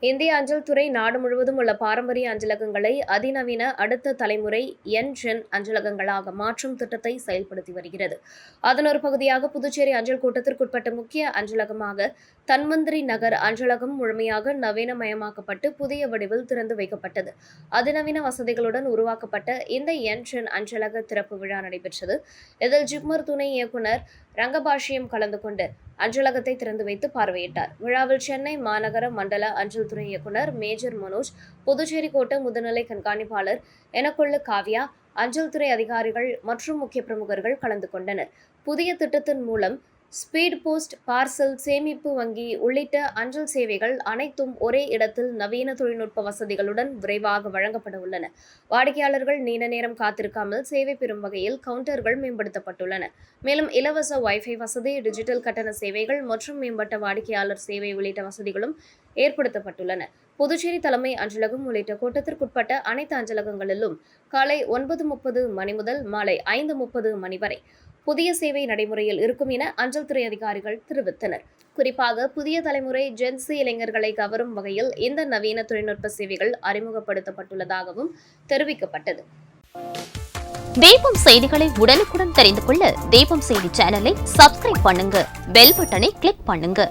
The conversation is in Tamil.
இந்திய அஞ்சல் துறை நாடு முழுவதும் உள்ள பாரம்பரிய அஞ்சலகங்களை அதிநவீன அடுத்த தலைமுறை என் அஞ்சலகங்களாக மாற்றும் திட்டத்தை செயல்படுத்தி வருகிறது. அதன் ஒரு பகுதியாக புதுச்சேரி அஞ்சல் கூட்டத்திற்குட்பட்ட முக்கிய அஞ்சலகமாக தன்வந்திரி நகர் அஞ்சலகம் முழுமையாக நவீனமயமாக்கப்பட்டு புதிய வடிவில் திறந்து வைக்கப்பட்டது. அதிநவீன வசதிகளுடன் உருவாக்கப்பட்ட இந்த என் அஞ்சலக திறப்பு விழா நடைபெற்றது. இதில் ஜிப்மர் துணை இயக்குநர் ரங்கபாஷ்யம் கலந்து கொண்டு அஞ்சலகத்தை திறந்து வைத்து பார்வையிட்டார். விழாவில் சென்னை மாநகர மண்டல அஞ்சல் துறை இயக்குநர் மேஜர் மனோஜ், புதுச்சேரி கோட்ட முதுநிலை கண்காணிப்பாளர் எனக்கொள்ளு காவ்யா, அஞ்சல் துறை அதிகாரிகள் மற்றும் முக்கிய பிரமுகர்கள் கலந்து கொண்டனர். புதிய திட்டத்தின் மூலம் ஸ்பீட் போஸ்ட், பார்சல், சேமிப்பு வங்கி உள்ளிட்ட அஞ்சல் சேவைகள் அனைத்தும் ஒரே இடத்தில் நவீன தொழில்நுட்ப வசதிகளுடன் விரைவாக வழங்கப்பட உள்ளன. வாடிக்கையாளர்கள் நீண்ட நேரம் காத்திருக்காமல் சேவை பெறும் வகையில் கவுண்டர்கள் மேம்படுத்தப்பட்டுள்ளன. மேலும் இலவச வைஃபை வசதி, டிஜிட்டல் கட்டண சேவைகள் மற்றும் மேம்பட்ட வாடிக்கையாளர் சேவை உள்ளிட்ட வசதிகளும் ஏற்படுத்தப்பட்டுள்ளன. புதுச்சேரி தலைமை அஞ்சலகம் உள்ளிட்ட கோட்டத்திற்குட்பட்ட அனைத்து அஞ்சலகங்களிலும் காலை 9:30 மணி முதல் மாலை 5:30 மணி வரை புதிய சேவை நடைமுறையில் இருக்கும் என அஞ்சல் துறை அதிகாரிகள் தெரிவித்தனர். குறிப்பாக புதிய தலைமுறை ஜென்சி இளைஞர்களை கவரும் வகையில் இந்த நவீன தொழில்நுட்ப சேவைகள் அறிமுகப்படுத்தப்பட்டுள்ளதாகவும் தெரிவிக்கப்பட்டது. தீபம் செய்திகளை உடனுக்குடன் தெரிந்து கொள்ள தீபம் செய்தி சேனலை சப்ஸ்கிரைப் பண்ணுங்க, பெல் பட்டனை கிளிக் பண்ணுங்க.